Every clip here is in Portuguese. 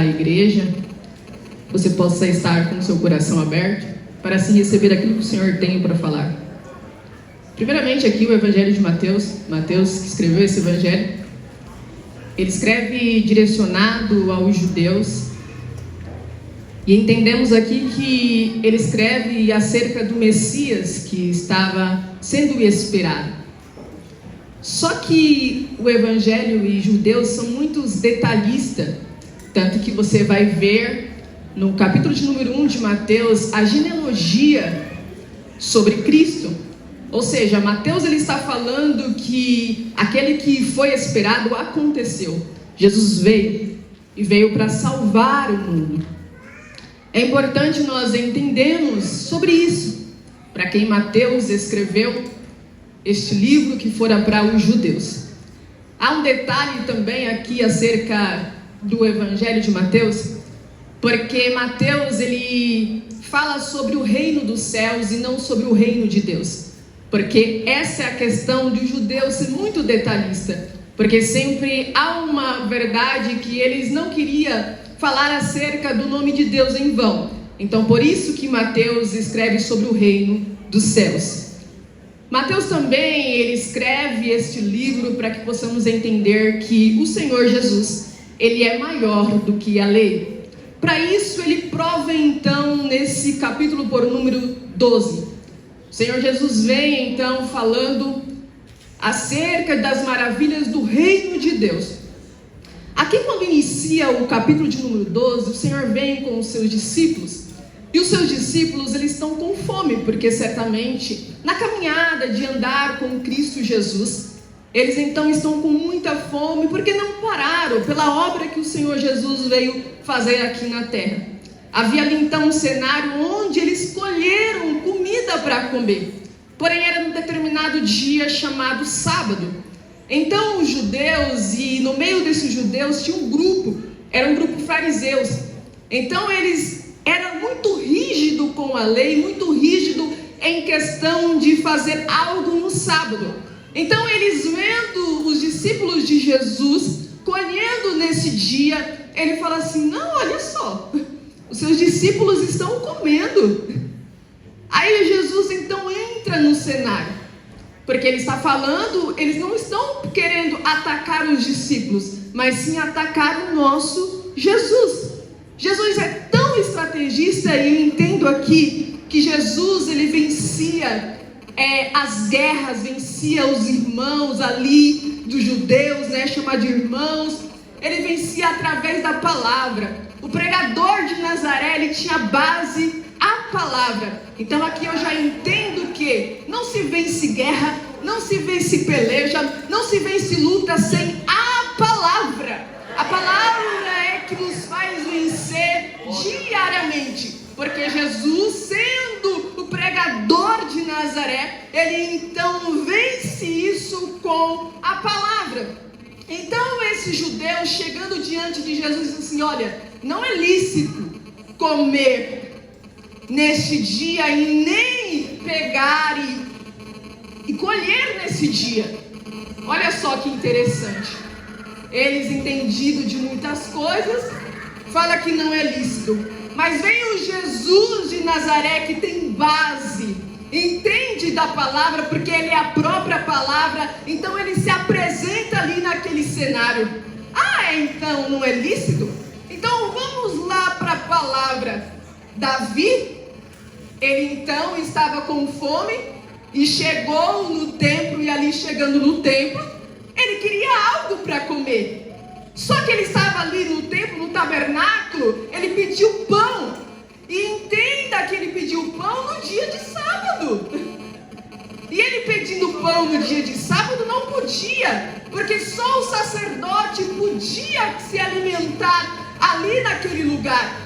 a igreja, você possa estar com o seu coração aberto para assim receber aquilo que o Senhor tem para falar. Primeiramente aqui o Evangelho de Mateus, que escreveu esse Evangelho, ele escreve direcionado aos judeus, e entendemos aqui que ele escreve acerca do Messias que estava sendo esperado. Só que o Evangelho e judeus são muito detalhistas, tanto que você vai ver no capítulo de número 1 de Mateus a genealogia sobre Cristo. Ou seja, Mateus ele está falando que aquele que foi esperado aconteceu. Jesus veio e veio para salvar o mundo. É importante nós entendermos sobre isso, para quem Mateus escreveu este livro que fora para os judeus. Há um detalhe também aqui acerca do Evangelho de Mateus, porque Mateus ele fala sobre o reino dos céus e não sobre o reino de Deus. Porque essa é a questão de os judeus ser muito detalhista, porque sempre há uma verdade que eles não queriam falar acerca do nome de Deus em vão. Então por isso que Mateus escreve sobre o reino dos céus. Mateus também ele escreve este livro para que possamos entender que o Senhor Jesus ele é maior do que a lei. Para isso ele prova então nesse capítulo por número 12. O Senhor Jesus vem então falando acerca das maravilhas do reino de Deus. Aqui quando inicia o capítulo de número 12, o Senhor vem com os seus discípulos. E os seus discípulos eles estão com fome, porque certamente na caminhada de andar com Cristo Jesus, eles então estão com muita fome, porque não pararam pela obra que o Senhor Jesus veio fazer aqui na terra. Havia ali então um cenário onde eles colheram comida para comer, porém era num determinado dia chamado sábado. Então os judeus, e no meio desses judeus tinha um grupo, era um grupo fariseus. Então eles eram muito rígidos com a lei, muito rígidos em questão de fazer algo no sábado. Então eles vendo os discípulos de Jesus colhendo nesse dia, ele fala assim, não, olha só, os seus discípulos estão comendo. Aí Jesus então entra no cenário, porque ele está falando, eles não estão querendo atacar os discípulos, mas sim atacar o nosso Jesus. Jesus é tão estrategista, e eu entendo aqui que Jesus ele vencia as guerras, vencia os irmãos ali dos judeus, chamar de irmãos. Ele vencia através da palavra. O pregador de Nazaré ele tinha base a palavra. Então aqui eu já entendo que não se vence guerra, não se vence peleja, não se vence luta sem a palavra. A palavra é que nos faz vencer diariamente, porque Jesus, sendo o pregador de Nazaré, ele então vence isso com a palavra. Então esses judeus chegando diante de Jesus dizem assim, olha, não é lícito comer neste dia e nem pegar e colher nesse dia. Olha só que interessante. Eles entendidos de muitas coisas, fala que não é lícito. Mas vem o Jesus de Nazaré que tem base, entende da palavra, porque ele é a própria palavra. Então ele se apresenta ali naquele cenário. Então não é lícito? Então vamos lá para a palavra. Davi, ele então estava com fome e chegou no templo, e ali chegando no templo, ele queria algo para comer. Só que ele estava ali no templo, no tabernáculo, ele pediu pão. E entenda que ele pediu pão no dia de sábado. E ele pedindo pão no dia de sábado não podia, porque só o sacerdote podia se alimentar ali naquele lugar.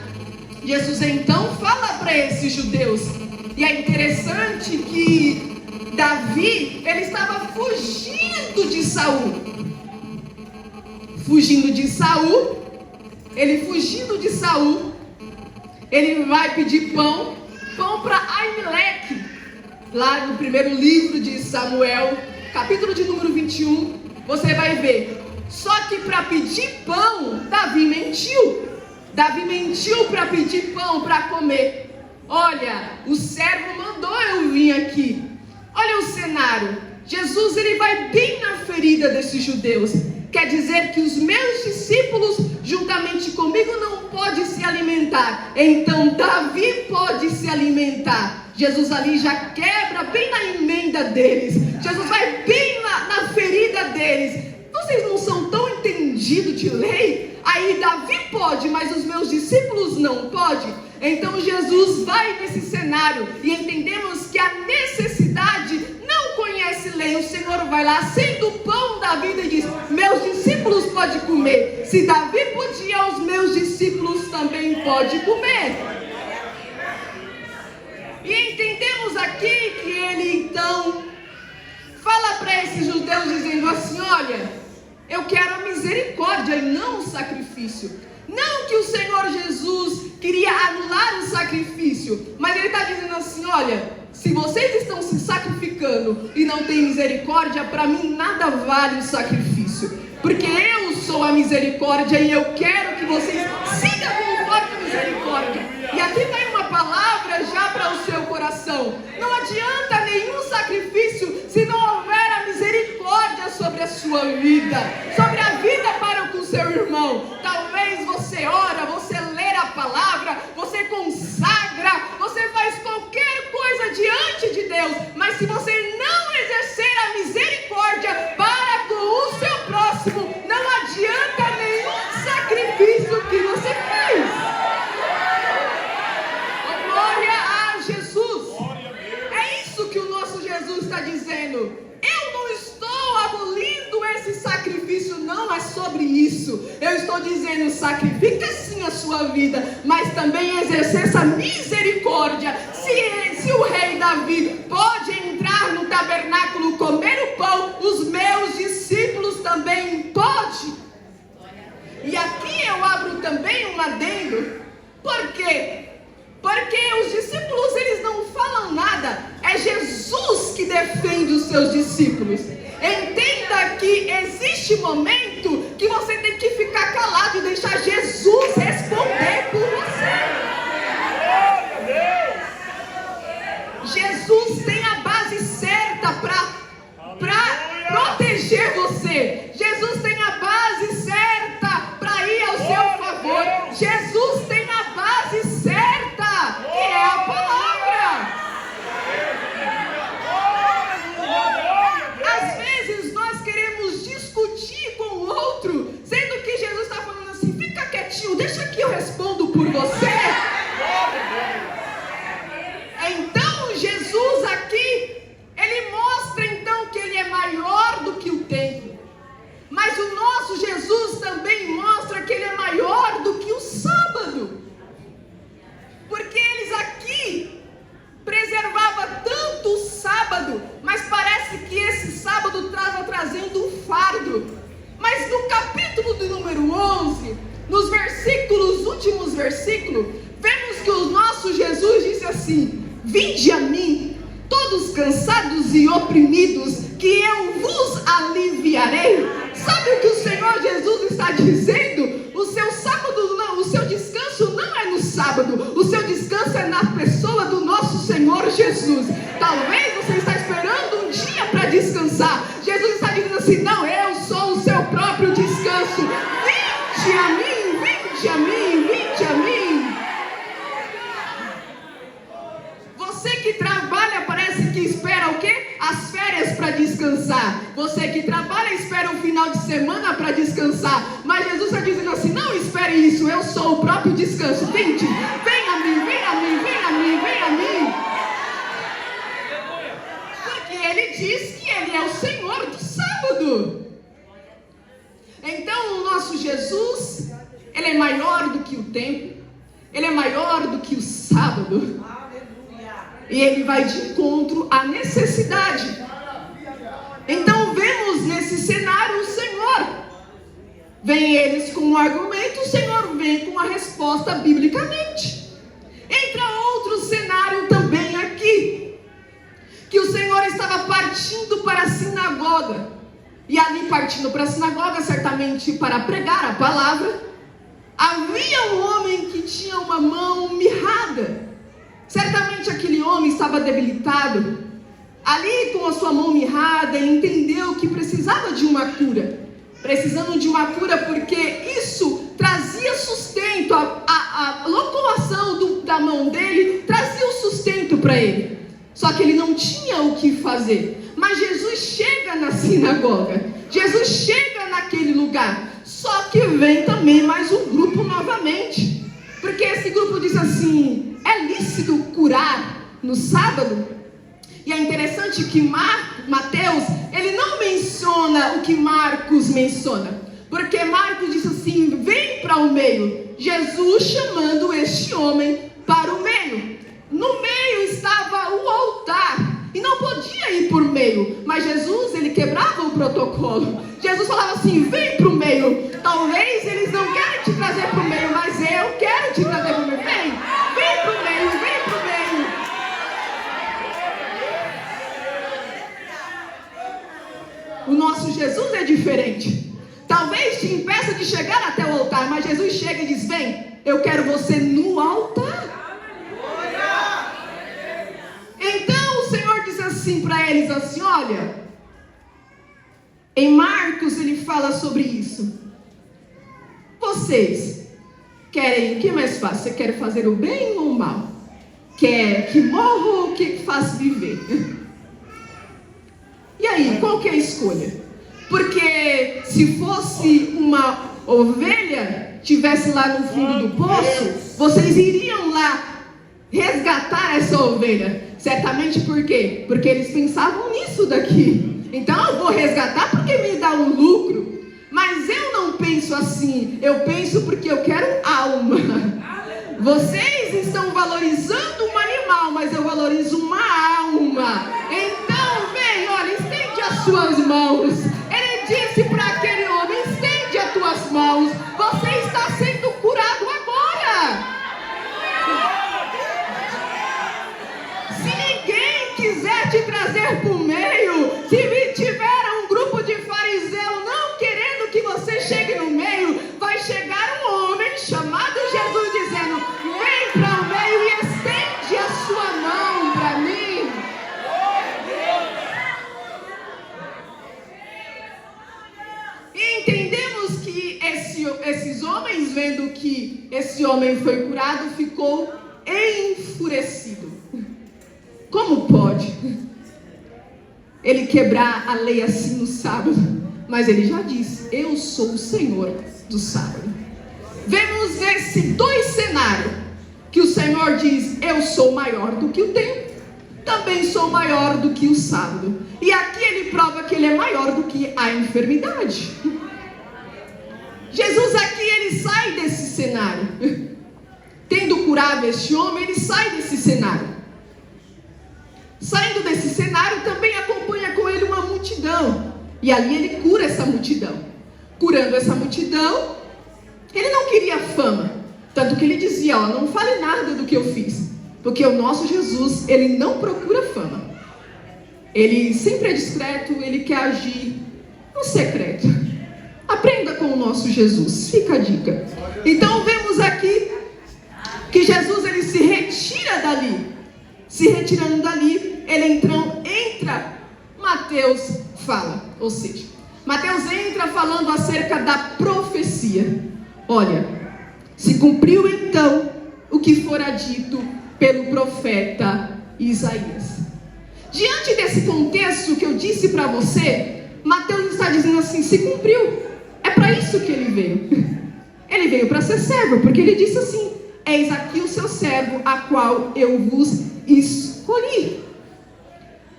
Jesus então fala para esses judeus. E é interessante que Davi, ele estava fugindo de Saul. Ele vai pedir pão para Aimeleque, lá no primeiro livro de Samuel, capítulo de número 21, você vai ver. Só que para pedir pão, Davi mentiu. Davi mentiu para pedir pão para comer. Olha, o servo mandou eu vir aqui. Olha o cenário. Jesus, ele vai bem na ferida desses judeus. Quer dizer que os meus discípulos, juntamente comigo, não podem se alimentar. Então Davi pode se alimentar. Jesus ali já quebra bem na emenda deles. Jesus vai bem na ferida deles. Vocês não são tão entendidos de lei? Aí Davi pode, mas os meus discípulos não podem. Então Jesus vai nesse cenário e entendemos que a necessidade não conhece lei. O Senhor vai lá, sendo o pão da vida, e diz: meus discípulos podem comer. Se Davi podia, os meus discípulos também podem comer. E entendemos aqui que ele então fala para esses judeus dizendo assim: olha, eu quero a misericórdia e não o sacrifício. Não que o Senhor Jesus queria anular o sacrifício, mas ele está dizendo assim: olha, se vocês estão se sacrificando e não têm misericórdia, para mim nada vale o sacrifício, porque eu sou a misericórdia e eu quero que vocês sigam conforme a misericórdia. E aqui vai uma palavra já para o seu coração: não adianta nenhum sacrifício se não houver a misericórdia sobre a sua vida, sobre a vida para com o seu irmão. Talvez você ora, você lê a palavra, você consagra, você faz qualquer coisa diante de Deus, mas se você não exercer a misericórdia para com o seu próximo, não adianta nenhum sacrifício que você fez. Glória a Jesus. É isso que o nosso Jesus está dizendo. Eu não estou abolindo esse sacrifício, não é sobre isso. Eu estou dizendo: sacrifica sim a sua vida, mas também exercer essa misericórdia. Se o rei Davi pode entrar no tabernáculo, comer o pão, os meus discípulos também podem. E aqui eu abro também um adendo. Por quê? Porque os discípulos, eles não falam nada. É Jesus que defende os seus discípulos. Entenda que existe momento que você tem que ficar calado e deixar Jesus responder por você. Jesus tem a base certa para proteger você. Jesus tem a base certa para ir ao seu favor. Jesus tem a base certa, que é a palavra. Às vezes nós queremos discutir com o outro, sendo que Jesus está falando assim: fica quietinho, deixa que eu respondo por você. Então Jesus aqui, ele mostra então que ele é maior do que o templo. Mas o nosso Jesus também mostra que ele é maior do que o sábado. Porque eles aqui preservavam tanto o sábado, mas parece que esse sábado estava trazendo um fardo. Mas no capítulo de número 11, nos últimos versículos, vemos que o nosso Jesus disse assim: vinde a mim, todos cansados e oprimidos, que eu vos aliviarei. Sabe o que o Senhor Jesus está dizendo? O seu sábado não, o seu descanso não é no sábado, o seu descanso é na pessoa do nosso Senhor Jesus. Talvez você está esperando um dia para descansar. Jesus está dizendo assim: não, eu sou o seu próprio descanso. Vinde a mim, vinde a mim, vinde a mim. Você que trabalha parece que espera o quê? As férias para descansar. Você que trabalha espera um final de semana para descansar. Mas Jesus está dizendo assim: não espere isso, eu sou o próprio descanso. Vinde, vem a mim, vem a mim, vem a mim, vem a mim. Porque ele diz que ele é o Senhor do sábado. Então o nosso Jesus, ele é maior do que o templo, ele é maior do que o sábado. E ele vai de encontro à necessidade. Então vemos nesse cenário o Senhor. Vem eles com um argumento, o Senhor vem com a resposta biblicamente. Entra outro cenário também aqui, que o Senhor estava partindo para a sinagoga. E ali partindo para a sinagoga, certamente para pregar a palavra. Havia um homem que tinha uma mão mirrada. Certamente aquele homem estava debilitado. Ali, com a sua mão mirrada, ele entendeu que precisava de uma cura. Precisando de uma cura porque isso trazia sustento. A locomoção da mão dele trazia o sustento para ele. Só que ele não tinha o que fazer. Mas Jesus chega na sinagoga. Jesus chega naquele lugar. Só que vem também mais um grupo novamente. Porque esse grupo diz assim: é lícito curar no sábado? E é interessante que Mateus, ele não menciona o que Marcos menciona. Porque Marcos diz assim: vem para o meio. Jesus chamando este homem para o meio. No meio estava o altar. E não podia ir por meio. Mas Jesus, ele quebrava o protocolo. Jesus falava assim: vem para o meio. Talvez eles não querem te trazer para o meio, mas eu quero te trazer para o meio. Vem para o meio, vem para o meio. O nosso Jesus é diferente. Talvez te impeça de chegar até o altar, mas Jesus chega e diz: vem, eu quero você no altar. Então o Senhor diz assim para eles, assim, olha, em Marcos ele fala sobre isso. Vocês querem, o que é mais fácil? Você quer fazer o bem ou o mal? Quer que morra ou que faça viver? E aí, qual que é a escolha? Porque se fosse uma ovelha, tivesse lá no fundo do poço, vocês iriam lá resgatar essa ovelha. Certamente por quê? Porque eles pensavam nisso daqui. Então eu vou resgatar porque me dá um lucro. Mas eu não penso assim. Eu penso porque eu quero alma. Vocês estão valorizando um animal, mas eu valorizo uma alma. Então vem, olha, estende as suas mãos. Ele disse para aquele homem: estende as tuas mãos. Você está sendo curado agora. Se ninguém quiser te trazer para o meio, se tiver um grupo de fariseus não querendo que você chegue no meio, vai chegar um homem chamado Jesus dizendo: vem para o meio e estende a sua mão para mim. E entendemos que esses homens, vendo que esse homem foi curado, ficou enfurecido. Como pode ele quebrar a lei assim no sábado? Mas ele já disse: eu sou o Senhor do sábado. Vemos esses dois cenários, que o Senhor diz: eu sou maior do que o tempo, também sou maior do que o sábado. E aqui ele prova que ele é maior do que a enfermidade. Jesus aqui, ele sai desse cenário. Tendo curado este homem, ele sai desse cenário. Saindo desse cenário, também acompanha com ele uma multidão. E ali ele cura essa multidão. Curando essa multidão, ele não queria fama. Tanto que ele dizia: ó, não fale nada do que eu fiz. Porque o nosso Jesus, ele não procura fama. Ele sempre é discreto, ele quer agir no secreto. Aprenda com o nosso Jesus, fica a dica. Então vemos aqui que Jesus, ele se retira dali. Se retirando dali, ele então entra. Mateus fala, ou seja, Mateus entra falando acerca da profecia. Olha, se cumpriu então o que fora dito pelo profeta Isaías. Diante desse contexto que eu disse para você, Mateus está dizendo assim: se cumpriu. É para isso que ele veio. Ele veio para ser servo, porque ele disse assim: eis aqui o seu servo, a qual eu vos escolhi.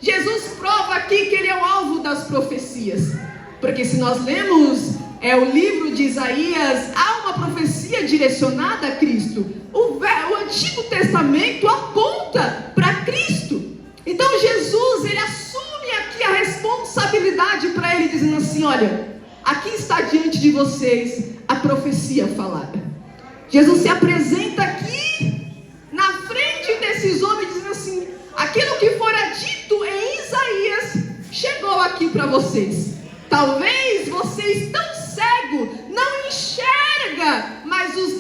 Jesus prova aqui que ele é o alvo das profecias. Porque se nós lemos o livro de Isaías, há uma profecia direcionada a Cristo. O Antigo Testamento aponta para Cristo. Então Jesus, ele assume aqui a responsabilidade para ele, dizendo assim: olha, aqui está diante de vocês a profecia falada. Jesus se apresenta aqui na frente desses homens, dizendo assim: aquilo que fora dito em Isaías chegou aqui para vocês. Talvez vocês, tão cego, não enxerga, mas os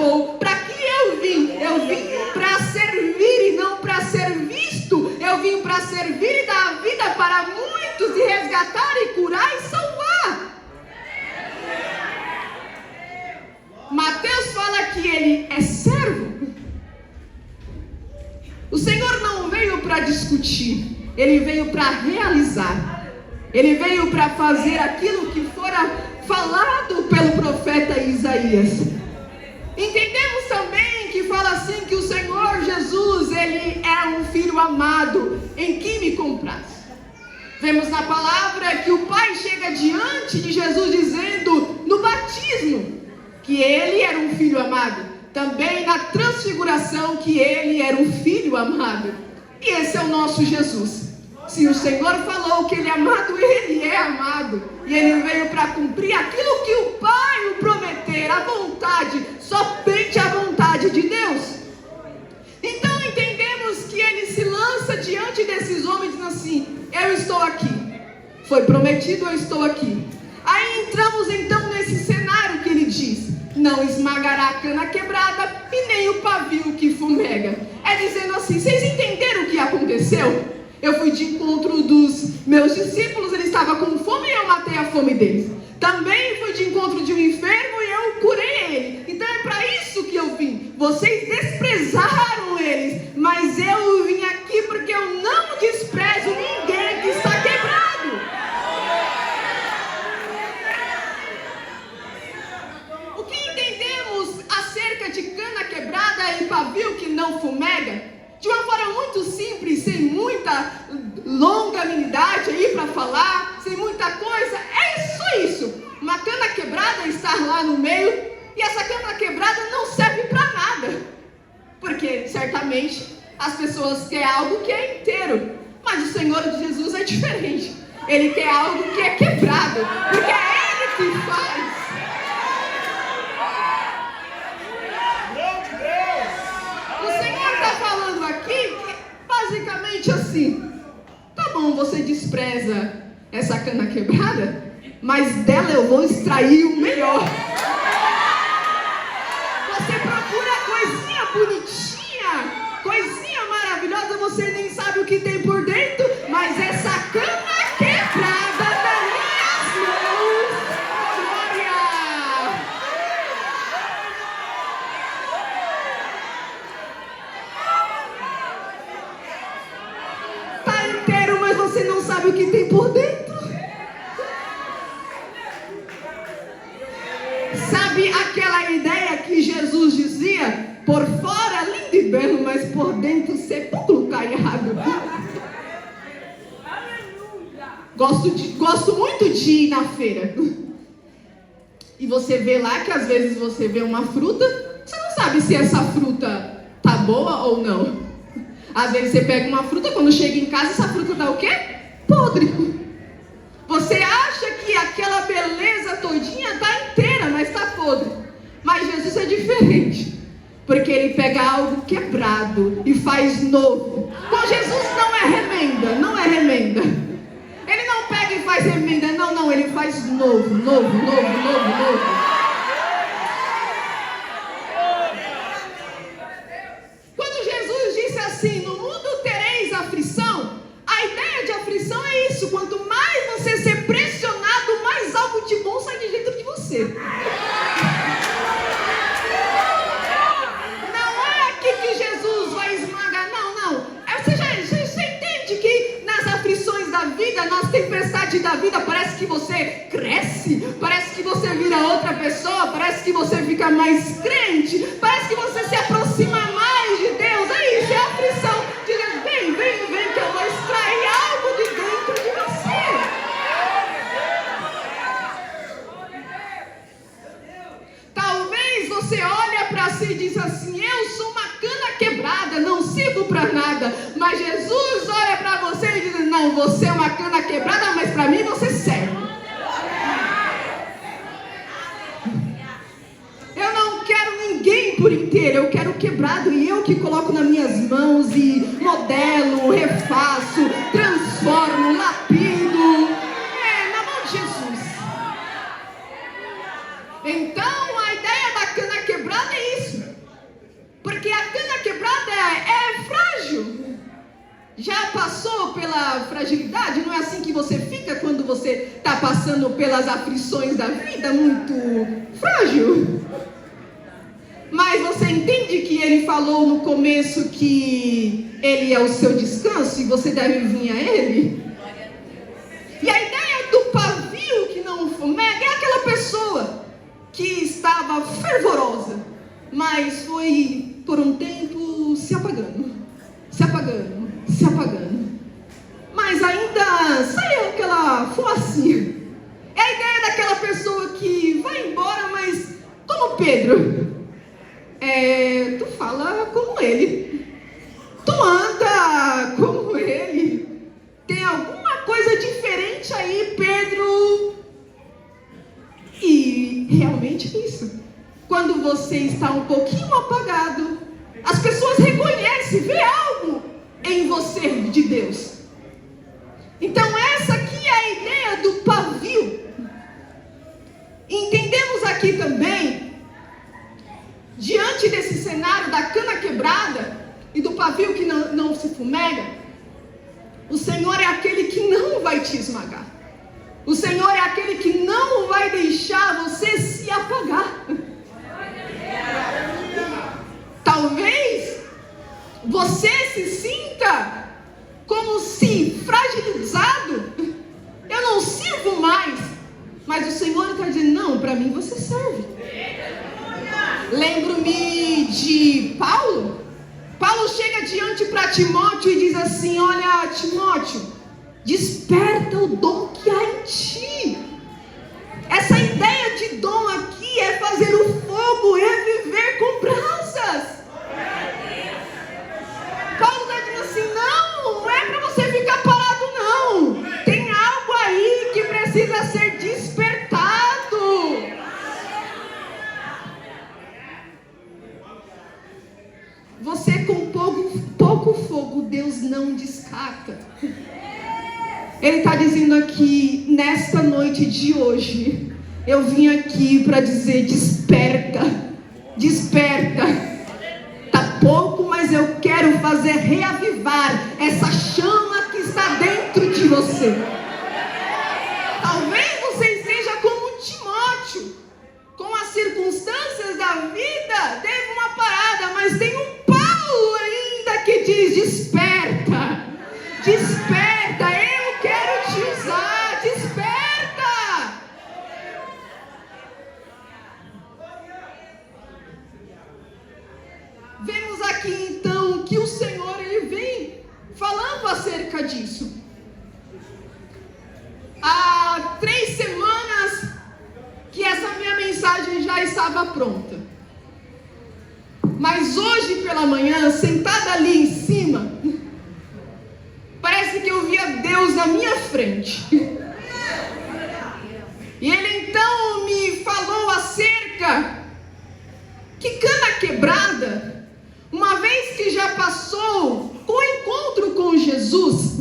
chamou, para que eu vim? Eu vim para servir e não para ser visto. Eu vim para servir e dar vida para muitos, e resgatar e curar e salvar. Mateus fala que ele é servo. O Senhor não veio para discutir, ele veio para realizar. Ele veio para fazer aquilo que fora falado pelo profeta Isaías. Entendemos também que fala assim que o Senhor Jesus, ele é um filho amado, em quem me compraz. Vemos na palavra que o Pai chega diante de Jesus dizendo no batismo que ele era um filho amado. Também na transfiguração que ele era um filho amado. E esse é o nosso Jesus. Se o Senhor falou que ele é amado, ele é amado. E ele veio para cumprir aquilo que o Pai o prometer, a vontade, somente a vontade de Deus. Então entendemos que ele se lança diante desses homens dizendo assim: eu estou aqui. Foi prometido, eu estou aqui. Aí entramos então nesse cenário que ele diz: não esmagará a cana quebrada e nem o pavio que fumega. É dizendo assim: vocês entenderam o que aconteceu? Eu fui de encontro dos meus discípulos, eles estavam com fome e eu matei a fome deles. Também fui de encontro de um enfermo e eu curei ele. Então é para isso que eu vim. Vocês desprezaram eles, mas eu vim aqui porque eu não desprezo ninguém que está quebrado. O que entendemos acerca de cana quebrada e pavio que não fumega? De uma forma muito simples, sem muita longanimidade aí para falar, sem muita coisa, é só isso. Uma cana quebrada está lá no meio, e essa cana quebrada não serve para nada, porque certamente as pessoas querem algo que é inteiro, mas o Senhor de Jesus é diferente. Ele quer algo que é quebrado, porque é Ele que faz. Falando aqui, basicamente assim: tá bom, você despreza essa cana quebrada, mas dela eu vou extrair o melhor. Você procura coisinha bonitinha, coisinha maravilhosa, você nem sabe o que tem por dentro, mas essa cana quebrada das minhas mãos, glória! Você não sabe o que tem por dentro. Sabe aquela ideia que Jesus dizia? Por fora lindo e belo, mas por dentro sepulcro caiado. Gosto muito de ir na feira. E você vê lá que às vezes você vê uma fruta, você não sabe se essa fruta tá boa ou não. Às vezes você pega uma fruta, quando chega em casa, essa fruta tá o quê? Podre. Você acha que aquela beleza todinha tá inteira, mas tá podre. Mas Jesus é diferente, porque ele pega algo quebrado e faz novo. Com Jesus não é remenda, não é remenda. Ele não pega e faz remenda, não, ele faz novo. Quando Jesus disse assim: no mundo tereis aflição, a ideia de aflição é isso: quanto mais você ser pressionado, mais algo de bom sai de dentro de você. Não é aqui que Jesus vai esmagar, não. Você entende que nas aflições da vida, nas tempestades da vida, parece que você cresce, parece que você vira outra pessoa, parece que você fica mais crente, parece que você se aproxima mais de Deus. É isso, é a aflição. Diga: vem que eu vou extrair algo de dentro de você. Talvez você olhe para si e diz assim: eu sou uma cana quebrada, não sirvo para nada. Mas Jesus olha para você e diz: não, você é uma cana quebrada, mas para mim você serve. Eu não quero ninguém por inteiro, eu quero quebrado, e eu que coloco nas minhas mãos e modelo, refaço, transformo, lapido. Na mão de Jesus. Então a ideia da cana quebrada é isso. é frágil. Já passou pela fragilidade? Não é assim que você fica quando você está passando pelas aflições da vida? Muito frágil. Mas você entende que ele falou no começo que ele é o seu descanso e você deve vir a ele? E a ideia do pavio que não fumega é aquela pessoa que estava fervorosa, mas foi por um tempo se apagando, mas ainda saiu aquela fumacinha. É a ideia daquela pessoa que vai embora, mas como Pedro, tu fala como ele, tu anda como ele, tem alguma coisa diferente aí, Pedro. E realmente é isso. Quando você está um pouquinho apagado, as pessoas reconhecem, vê algo em você de Deus. Então essa aqui é a ideia do pavio. Entendemos aqui também, diante desse cenário da cana quebrada e do pavio que não se fumega, o Senhor é aquele que não vai te esmagar. O Senhor é aquele que não vai deixar você se apagar. Talvez você se sinta como se fragilizado. Eu não sirvo mais. Mas o Senhor está dizendo, não, para mim você serve. Lembro-me de Paulo. Paulo chega diante para Timóteo e diz assim: olha, Timóteo, desperta o dom que há em ti. Essa ideia de dom aqui é fazer o fogo reviver com brasas. Paulo está dizendo assim, não é para você ficar parado não. Tem algo aí que precisa ser despertado. Você com pouco fogo, Deus não descarta. Ele está dizendo aqui, nesta noite de hoje, eu vim aqui para dizer, desperta, desperta. Está pouco, mas eu quero fazer reavivar essa chama que está dentro de você. Talvez você esteja como Timóteo, com as circunstâncias da vida, teve uma parada, mas tem um Paulo ainda que diz, desperta, desperta, eu quero te usar, desperta. Vemos aqui então que o Senhor ele vem falando acerca disso. Há 3 semanas que essa minha mensagem já estava pronta. Mas hoje pela manhã, sentada ali em cima, parece que eu via Deus na minha frente. E Ele então me falou acerca que cana quebrada, uma vez que já passou o encontro com Jesus,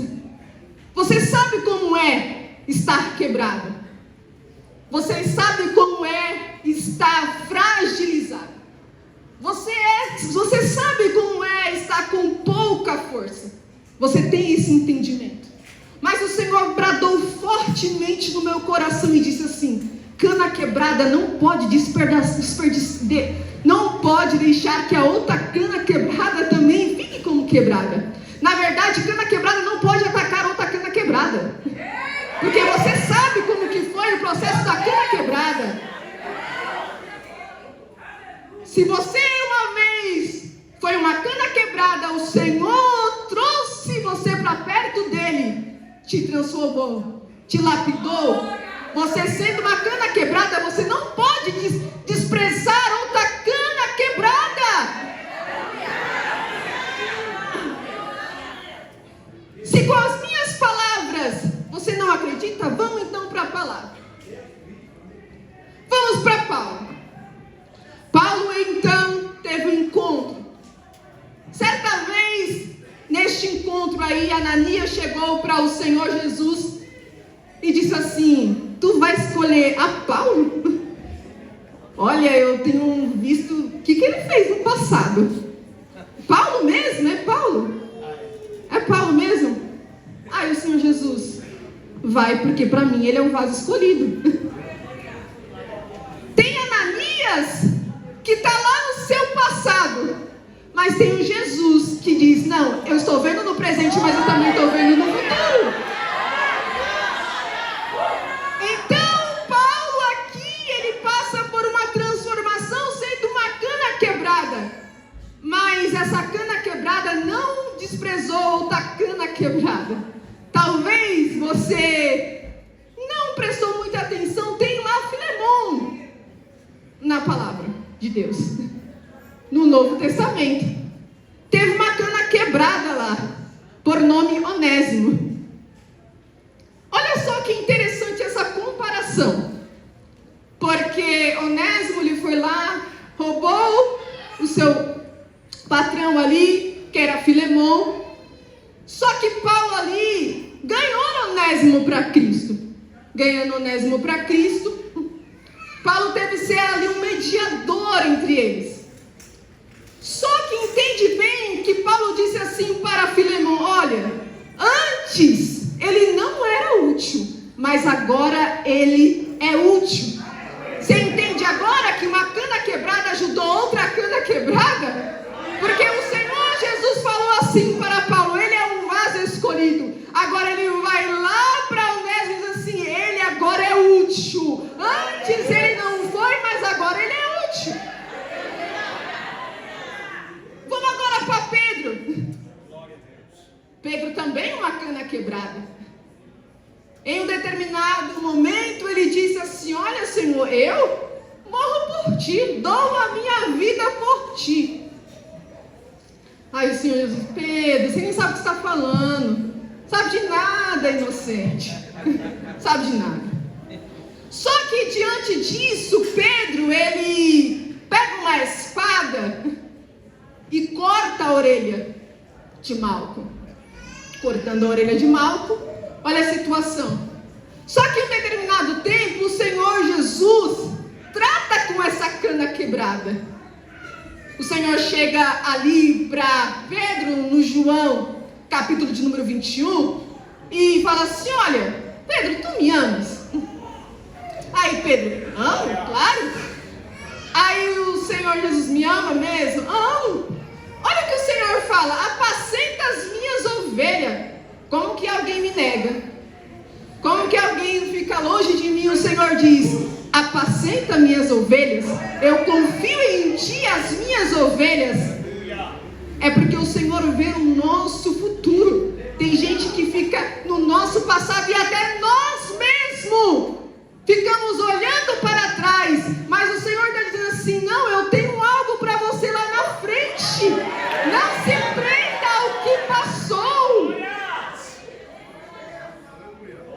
você sabe como é estar quebrado. Você sabe como é estar fragilizado. Você sabe como é estar com pouca força. Você tem esse entendimento. Mas o Senhor bradou fortemente no meu coração e disse assim: cana quebrada não pode não pode deixar que a outra cana quebrada também fique como quebrada. Na verdade, cana quebrada não pode atacar outra cana quebrada. Porque você sabe como que foi o processo da cana quebrada. Se você uma vez foi uma cana quebrada, o Senhor trouxe você para perto dele, te transformou, te lapidou. Você sendo uma cana quebrada, você não pode desprezar outra cana quebrada. Se com as minhas palavras você não acredita, vamos então para a palavra. Vamos para Paulo. Paulo então teve um encontro. Certa vez, neste encontro aí, Ananias chegou para o Senhor Jesus e disse assim: tu vai escolher a Paulo? Olha, eu tenho visto o que ele fez no passado. Paulo mesmo? vai, porque para mim ele é um vaso escolhido. Tem Ananias que está lá no seu passado, mas tem um Jesus que diz, não, eu estou vendo no presente, mas eu também estou vendo no futuro. Então Paulo aqui, ele passa por uma transformação sendo uma cana quebrada, mas essa cana quebrada não desprezou outra cana quebrada. Talvez você não prestou muita atenção, tem lá Filemão na palavra de Deus, no Novo Testamento. Teve uma cana quebrada lá, por nome Onésimo. Olha só que interessante essa comparação, porque Onésimo, ele foi lá, roubou o seu patrão ali, que era Filemão. Só que Paulo ali ganhou Onésimo para Cristo. Ganhando Onésimo para Cristo, Paulo teve que ser ali um mediador entre eles. Só que entende bem que Paulo disse assim para Filemão, olha, antes ele não era útil, mas agora ele é útil. Você entende agora que uma cana quebrada ajudou outra cana quebrada? Porque o Senhor Jesus falou assim para Paulo, ele é um vaso escolhido. Agora ele vai lá para Onésimo e diz assim, ele agora é útil. Antes ele não foi, mas agora ele é útil. Vamos agora para Pedro. Pedro também é uma cana quebrada. Em um determinado momento ele disse assim, olha Senhor, eu morro por ti, dou a minha vida por ti. Aí o Senhor Jesus, Pedro, você nem sabe o que está falando. Sabe de nada, inocente. Sabe de nada. Só que diante disso, Pedro, ele pega uma espada e corta a orelha de Malco. Cortando a orelha de Malco, olha a situação. Só que em um determinado tempo, o Senhor Jesus trata com essa cana quebrada. O Senhor chega ali para Pedro, no João, capítulo de número 21, e fala assim, olha, Pedro, tu me amas? Aí Pedro, amo, claro. Aí o Senhor Jesus, me ama mesmo? Amo. Olha o que o Senhor fala, apacenta as minhas ovelhas. Como que alguém me nega? Como que alguém fica longe de mim? O Senhor diz, apacenta minhas ovelhas, eu confio em ti, as minhas ovelhas. É porque o Senhor vê o nosso futuro. Tem gente que fica no nosso passado e até nós mesmos ficamos olhando para trás, mas o Senhor está dizendo assim, não, eu tenho algo para você lá na frente. Não se prenda ao que passou.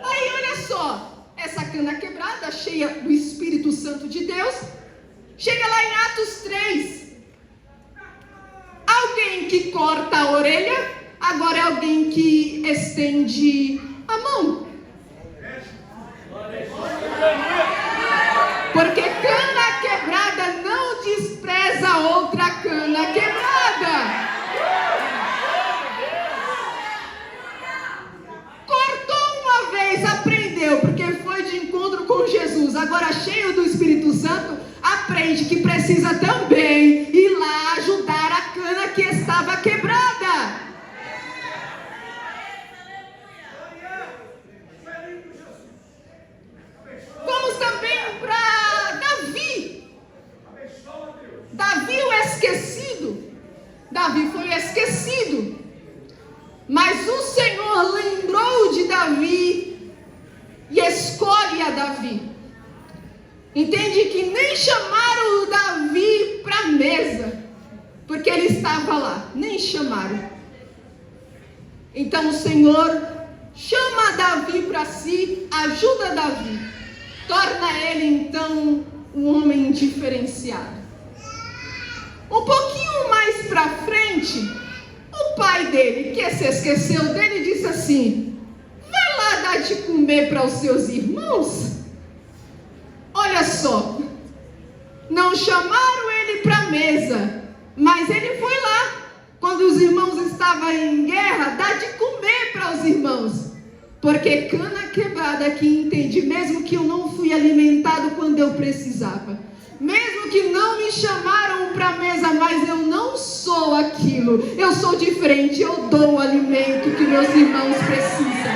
Aí olha só, essa cana quebrada, cheia do Espírito Santo de Deus, chega lá em Atos 3. Alguém que corta a orelha, agora é alguém que estende a mão. Porque cana quebrada não despreza outra cana quebrada. Cortou uma vez, aprendeu, porque foi de encontro com Jesus. Agora cheio do Espírito Santo, aprende que precisa também ir lá ajudar a cana que estava quebrada. Vamos também para Davi. Davi o esquecido. Davi foi esquecido. Mas o Senhor lembrou de Davi e escolhe a Davi. Entende que nem chamaram o Davi para a mesa, porque ele estava lá. Nem chamaram. Então o Senhor chama Davi para si, ajuda Davi. Torna ele então um homem diferenciado. Um pouquinho mais para frente, o pai dele, que se esqueceu dele, disse assim, vai lá dar de comer para os seus irmãos. Olha só, não chamaram ele para a mesa, mas ele foi lá, quando os irmãos estavam em guerra, dar de comer para os irmãos. Porque cana quebrada que entende, mesmo que eu não fui alimentado quando eu precisava, mesmo que não me chamaram para a mesa, mas eu não sou aquilo, eu sou diferente, eu dou o alimento que meus irmãos precisam.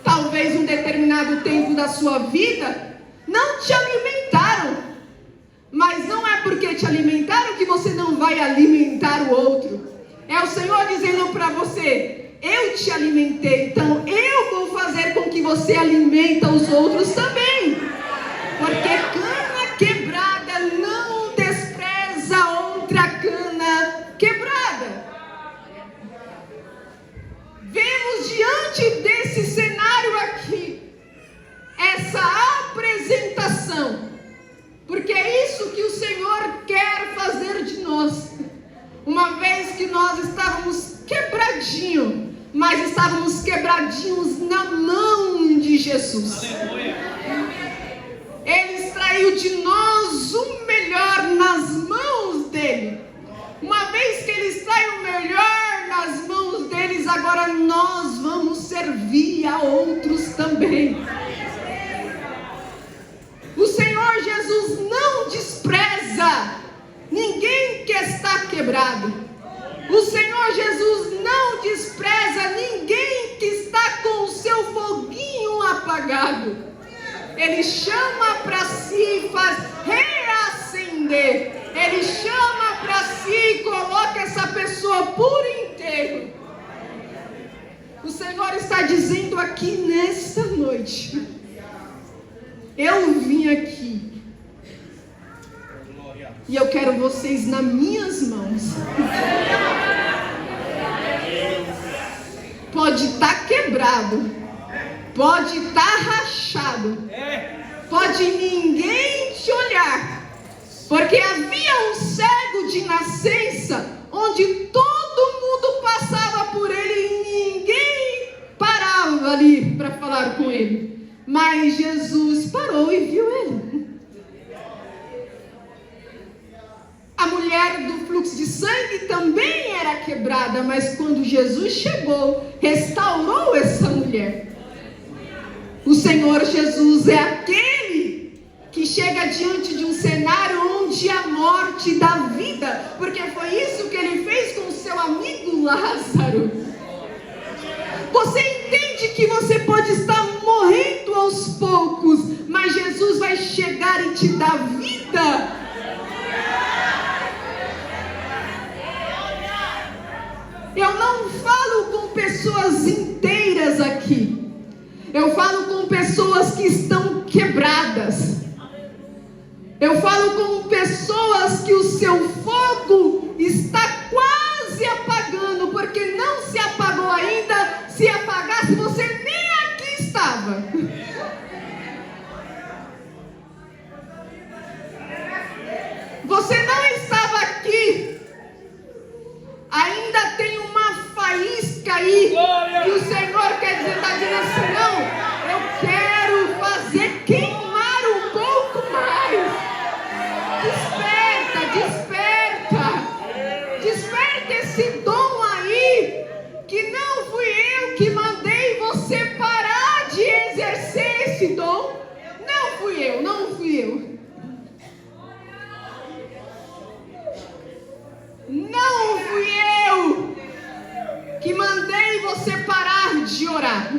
Talvez um determinado tempo da sua vida não te alimentaram, mas não é porque te alimentaram que você não vai alimentar o outro. É o Senhor dizendo para você: eu te alimentei, então eu vou fazer com que você alimenta os outros também. Porque cana quebrada não despreza outra cana quebrada. Vemos diante desse cenário aqui essa apresentação, porque é isso que o Senhor quer fazer de nós. Uma vez que nós estávamos quebradinhos, mas estávamos quebradinhos na mão de Jesus. Ele extraiu de nós o melhor nas mãos dele. Uma vez que ele extrai o melhor nas mãos deles, agora nós vamos servir a outros também. O Senhor Jesus não despreza ninguém que está quebrado. O Senhor Jesus não despreza ninguém que está com o seu foguinho apagado. Ele chama para si e faz reacender. Ele chama para si e coloca essa pessoa por inteiro. O Senhor está dizendo aqui nesta noite: eu vim aqui e eu quero vocês nas minhas mãos. Pode estar quebrado, pode estar rachado, pode ninguém te olhar, porque havia um cego de nascença, onde todo mundo passava por ele e ninguém parava ali para falar com ele. Mas Jesus parou e viu ele. A mulher do fluxo de sangue também era quebrada, mas quando Jesus chegou, restaurou essa mulher. O Senhor Jesus é aquele que chega diante de um cenário onde a morte dá vida, porque foi isso que ele fez com o seu amigo Lázaro. Você entende que você pode estar morrendo aos poucos, mas Jesus vai chegar e te dar vida? Eu não falo com pessoas inteiras aqui. Eu falo com pessoas que estão quebradas. Eu falo com pessoas que o seu fogo está quase apagando, porque não se apagou ainda. Se apagasse, você nem aqui estava. Você não estava aqui. Ainda tem uma faísca aí que o Senhor quer dizer, está dizendo assim: não, eu quero fazer queimar um pouco mais. Desperta esse dom aí, que não fui eu que mandei você parar de exercer esse dom. Não fui eu. Não fui eu que mandei você parar de orar.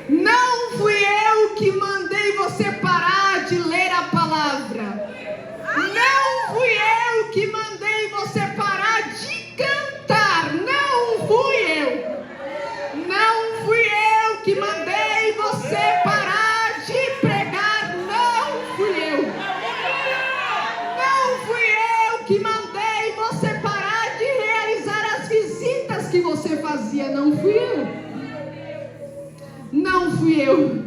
Não fui eu que mandei você parar de ler a palavra. Não fui eu que mandei você parar de cantar. Não fui eu. Não fui eu que mandei você parar de pregar. Não fui eu. Não fui eu que mandei você parar de realizar as visitas que você fazia. Não fui eu. Não fui eu.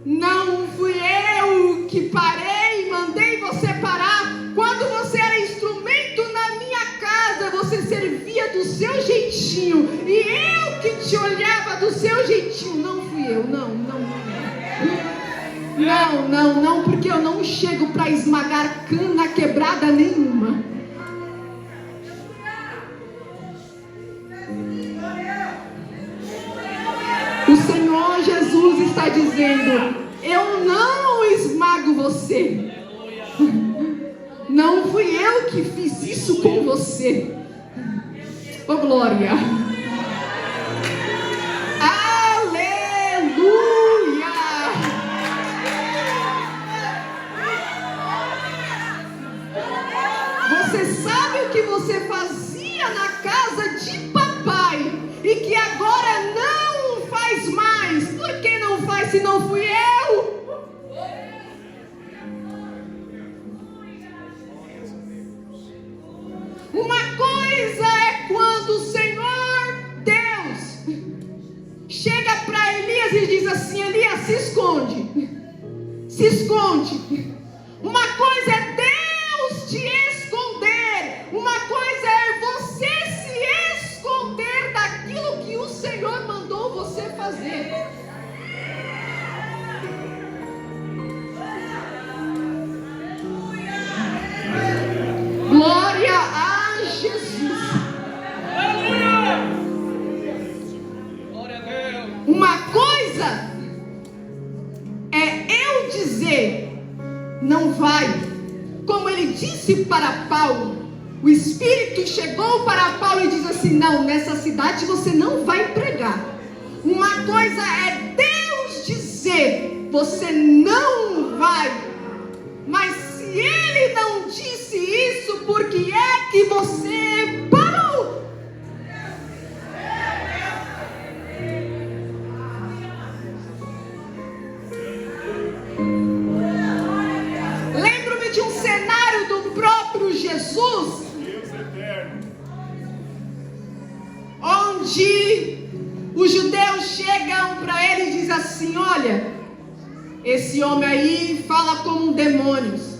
Não fui eu que parei e mandei você parar. Quando você era instrumento na minha casa, você servia do seu jeitinho, e eu que te olhava do seu jeitinho. Não fui eu. Não, porque eu não chego para esmagar cana quebrada nenhuma. está dizendo: eu não esmago você. Não fui eu que fiz isso com você. Oh, glória. Aleluia. Você sabe o que você fazia na casa de papai e que agora não faz mais? Por que não faz se não fui eu? Uma coisa é quando o Senhor Deus chega para Elias e diz assim: Elias, se esconde. Se esconde. Uma coisa é Deus te esconder. Uma coisa é você se esconder daquilo que o Senhor mandou você fazer. Glória a Jesus. Uma coisa é eu dizer: não vai. Como ele disse para Paulo, o Espírito chegou para Paulo e diz assim: não, nessa cidade você não vai pregar. Uma coisa é Deus dizer: você não vai. Mas se ele não disse isso, por que é que você parou? Lembro-me de um cenário do próprio Jesus, onde os judeus chegam para ele e dizem assim: olha, esse homem aí fala como demônios.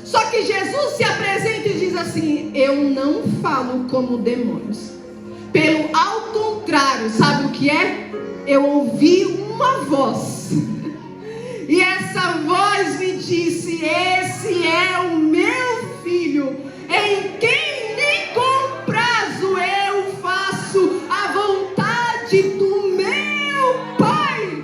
Só que Jesus se apresenta e diz assim: eu não falo como demônios. Pelo ao contrário, sabe o que é? Eu ouvi uma voz. E essa voz me disse: esse é o meu filho, em quem me comprazo. Eu faço a vontade do meu Pai.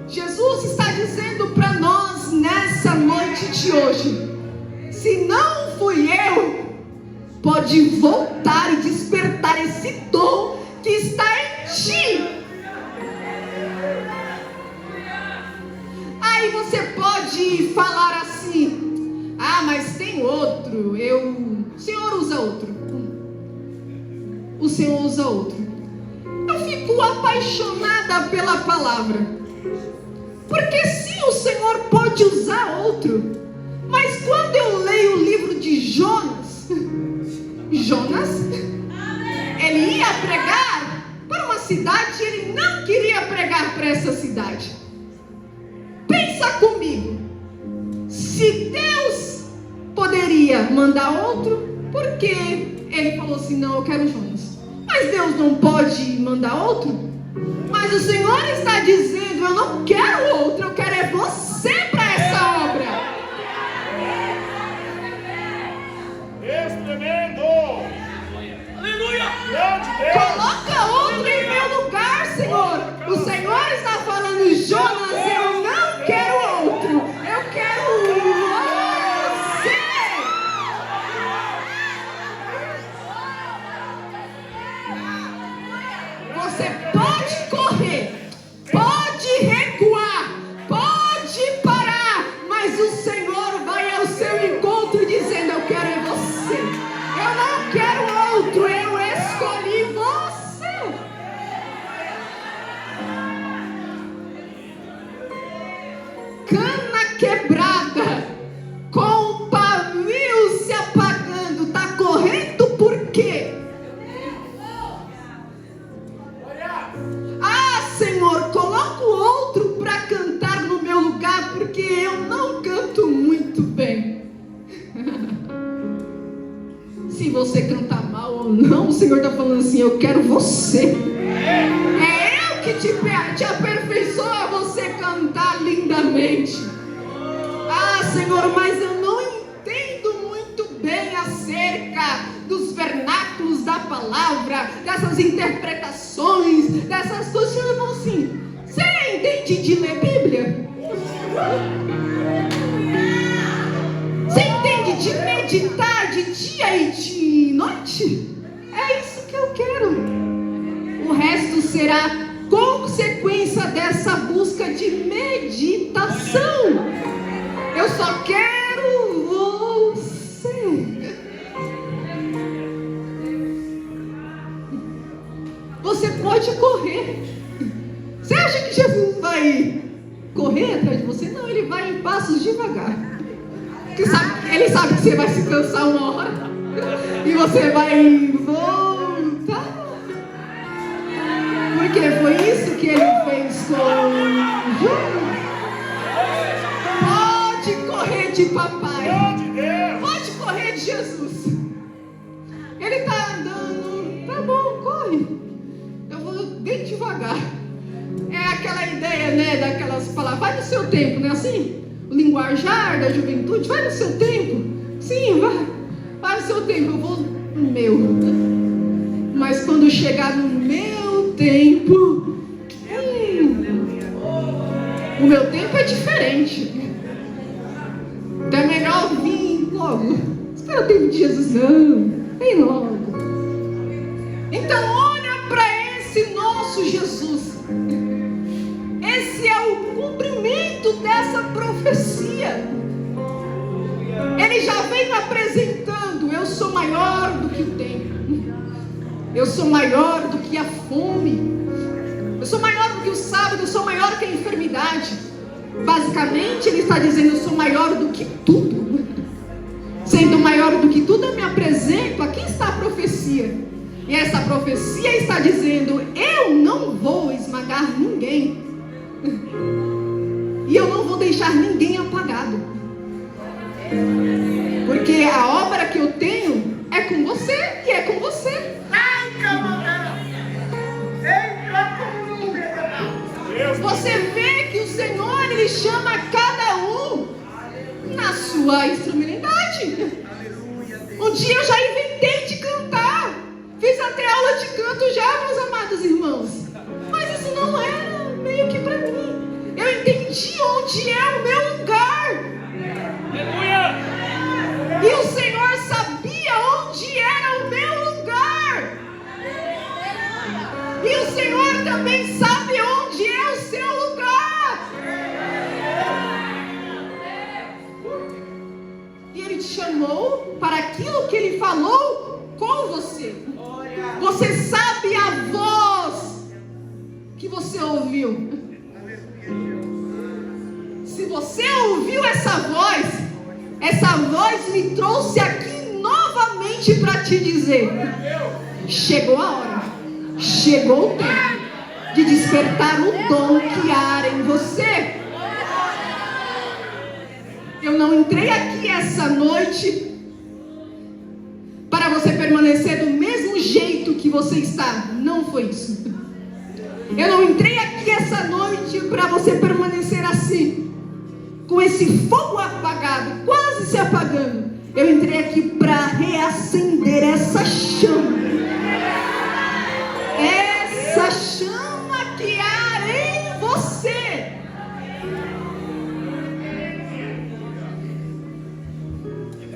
Jesus está dizendo para nós nessa noite de hoje: se não fui eu, pode voltar e despertar esse dom que está em ti. Aí você pode falar assim: ah, mas tem outro, o Senhor usa outro. O Senhor usa outro. Eu fico apaixonada pela palavra. Porque sim, o Senhor pode usar outro. Mas quando eu leio o livro de Jonas, ele ia pregar para uma cidade e ele não queria pregar para essa cidade. Pensa comigo. Se Deus poderia mandar outro, por que ele falou assim: não, eu quero Jonas? Mas Deus não pode mandar outro? Mas o Senhor está dizendo: eu não quero outro, eu quero é você para essa obra. Aleluia! Coloca outro em meu lugar, Senhor. O Senhor está falando: Jonas, eu não quero outro, eu quero você. Você pode correr, pode recuar, pode parar, mas o Senhor vai ao seu encontro dizendo: eu quero é você. Eu não quero outro, eu escolhi você. Cana quebrada, com o pavio se apagando, está correndo por quê? Ah, Senhor, coloca o outro para cantar no meu lugar, porque eu não canto muito bem. Se você cantar mal ou não, o Senhor está falando assim: eu quero você. É eu que te aperfeiçoa você cantar lindamente. Ah, Senhor, mas eu não entendo muito bem acerca da palavra, dessas interpretações, dessas coisas. Você falou assim: você entende de ler Bíblia? Você entende de meditar de dia e de noite? É isso que eu quero. O resto será consequência dessa busca de meditação. Eu só quero você. Você pode correr. Você acha que Jesus vai correr atrás de você? Não, ele vai em passos devagar. Ele sabe que você vai se cansar uma hora e você vai voltar. Porque foi isso que ele fez com João. Pode correr de papai. Pode correr de Jesus. Ele está andando. Tá bom, corre. Eu vou bem devagar. É aquela ideia, né? Daquelas palavras. Vai no seu tempo, não é assim? O linguajar da juventude. Vai no seu tempo. Sim, vai. Vai no seu tempo. Eu vou no meu. Mas quando chegar no meu tempo, o meu tempo é diferente. Então é melhor vir logo. Espera o tempo de Jesus, não. Vem logo. Então olha para esse nosso Jesus. Esse é o cumprimento dessa profecia. Ele já vem apresentando: eu sou maior do que o tempo. Eu sou maior do que a fome. Eu sou maior do que o sábado. Eu sou maior que a enfermidade. Basicamente ele está dizendo: eu sou maior do que tudo. Sendo maior do que tudo, eu me apresento. Aqui está a profecia. E essa profecia está dizendo: eu não vou esmagar ninguém. E eu não vou deixar ninguém apagado. Porque a obra que eu tenho é com você e é com você. Você vê que o Senhor, Ele chama cada um na sua instrumentalidade. Um dia eu já inventei de cantar. Fiz até aula de canto já, meus amados irmãos. Mas isso não era meio que para mim. Eu entendi onde é o meu lugar. E o Senhor sabia onde era o meu lugar. E o Senhor também sabe onde é o seu lugar. E Ele te chamou para aquilo que Ele falou com você. Você sabe a voz que você ouviu. Se você ouviu essa voz me trouxe aqui novamente para te dizer: chegou a hora, chegou o tempo de despertar o dom que há em você. Eu não entrei aqui essa noite para você permanecer do mesmo jeito que você está. Não foi isso. Eu não entrei aqui essa noite para você permanecer assim, com esse fogo apagado, quase se apagando. Eu entrei aqui para reacender essa chama. Essa chama que há em você.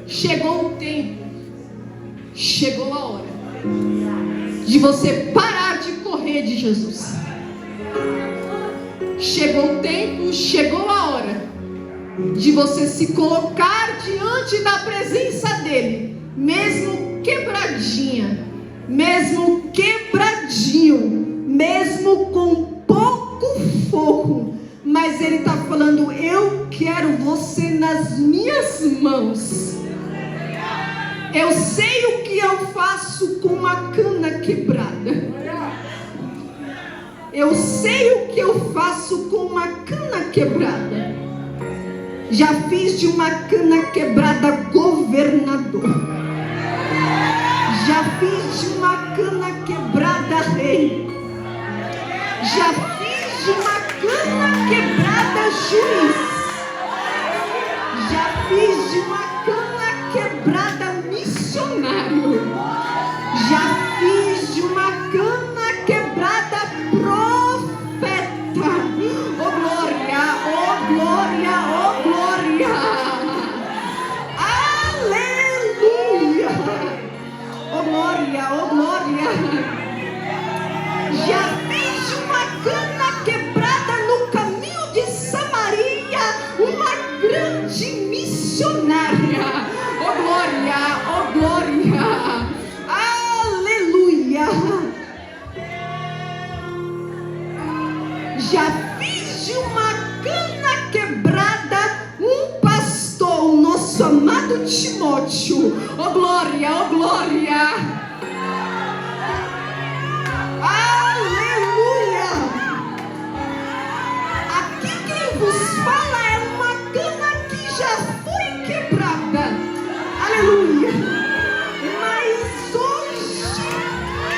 Chegou o tempo. Chegou a hora de você parar de correr de Jesus. Chegou o tempo, chegou a hora de você se colocar diante da presença dele, mesmo quebradinha, mesmo quebradinho, mesmo com pouco fogo, mas ele está falando: eu quero você nas minhas mãos. Eu sei o que eu faço com uma cana quebrada. Eu sei o que eu faço com uma cana quebrada. Já fiz de uma cana quebrada governador. Já fiz de uma cana quebrada rei. Já fiz de uma cana quebrada juiz. Já fiz de uma cana quebrada missionário. Já Já fiz de uma cana quebrada um pastor, o nosso amado Timóteo. Oh glória, oh glória. Aleluia. Aqui quem vos fala é uma cana que já foi quebrada. Aleluia. Mas hoje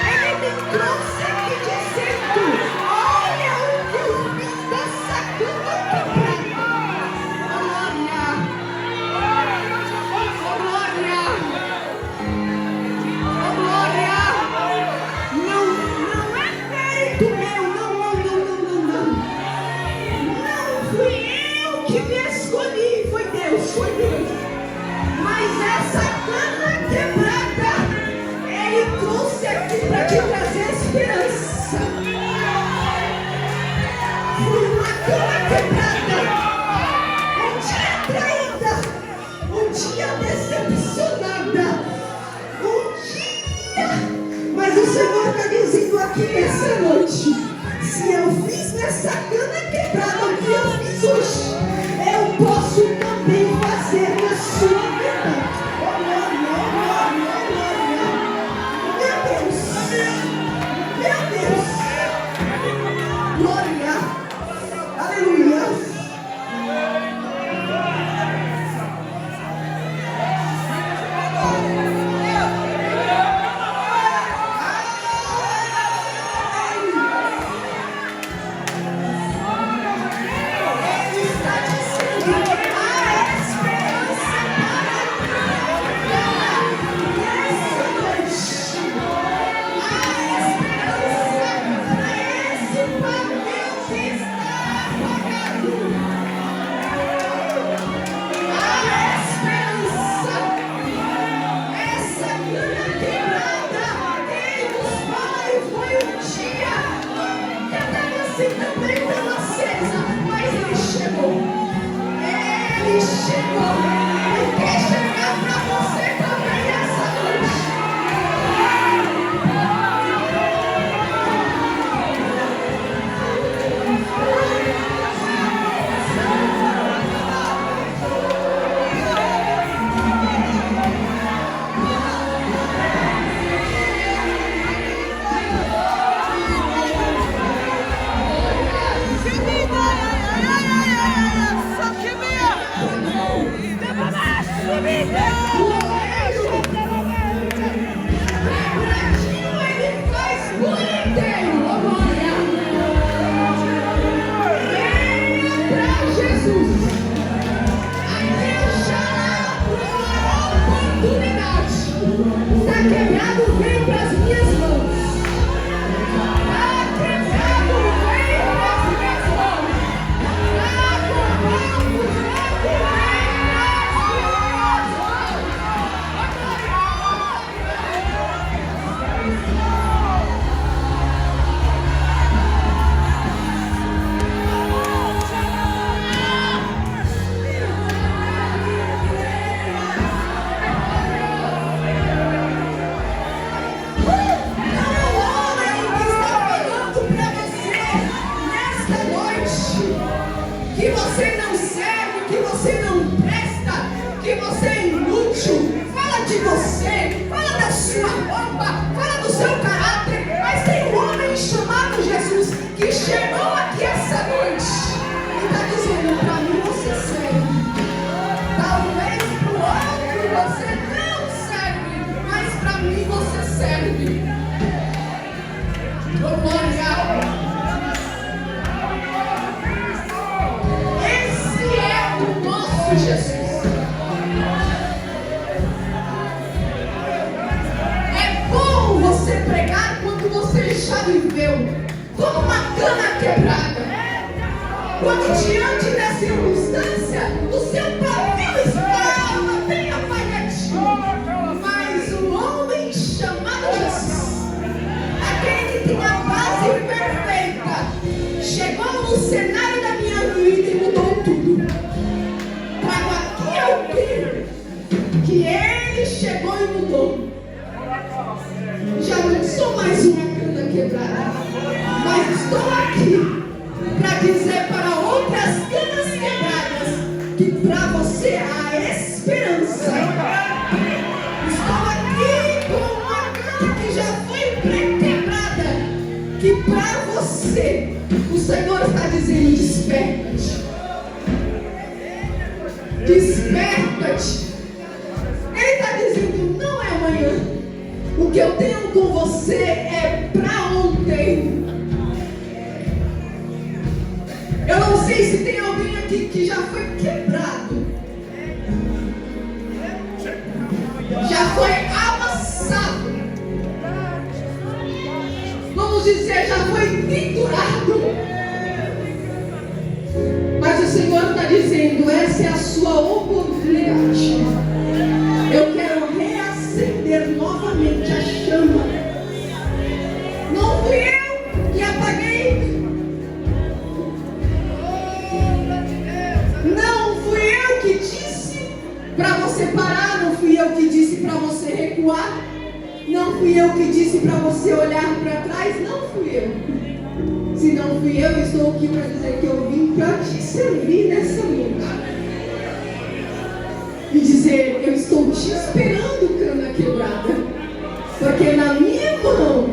ele me trouxe aqui dizendo: olha o que eu fiz dessa cana quebrada. Glória. Oh glória. Oh glória. Não é mérito meu. Não. Não fui eu que me escolhi. Foi Deus. Mas essa cana quebrada, Ele trouxe aqui para te trazer esperança. Foi uma cana quebrada, um dia traída, um dia decepcionada, um dia. Mas o Senhor está dizendo aqui nessa noite: se eu fiz nessa cana quebrada o que eu fiz hoje, eu posso também fazer na sua vida. Oh glória. Meu Deus. Glória. Aleluia. Ele está dizendo: a esperança Ele chegou. Ele quer chegar para você também essa noite. Quebrado veio para as minhas mãos. Quebrado veio para as minhas mãos. Que você não serve, que você não presta, que você é inútil. Fala de você, fala da sua roupa, fala do seu caráter. Mas tem um homem chamado Jesus que chegou aqui essa noite e está dizendo: para mim você serve. Talvez para o outro você não serve, mas para mim você serve. Oh, glória. Jesus. É bom você pregar quando você já viveu, como uma cana quebrada. Quando diante da circunstância, o seu pavio estava bem apagado. Mas o homem chamado Jesus, aquele que tem a base perfeita, chegou no cenário da minha vida e mudou tudo. Que ele chegou e mudou. Já não sou mais uma cana quebrada, mas estou aqui O Senhor está dizendo: desperta-te. Desperta-te. Ele está dizendo: não é amanhã. O que eu tenho com você é para ontem. Eu não sei se tem alguém aqui que já foi quebrado, já foi amassado, vamos dizer, já foi triturado. Mas o Senhor está dizendo: essa é a sua oportunidade. Eu quero reacender novamente a chama. Não fui eu que apaguei. Não fui eu que disse para você parar. Não fui eu que disse para você recuar. Não fui eu que disse para você olhar para trás. Não fui eu. Se não fui eu, estou aqui para dizer que eu vim para te servir nessa noite. E dizer: eu estou te esperando, cana quebrada. Porque na minha mão,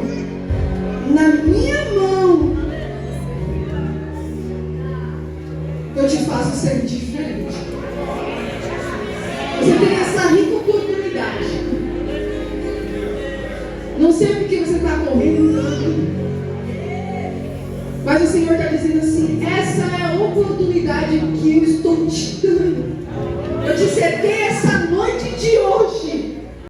eu te faço ser diferente. Você tem essa rica oportunidade. Não sei porque você está correndo, mas o Senhor está dizendo assim: essa é a oportunidade que eu estou te dando. Eu te cerquei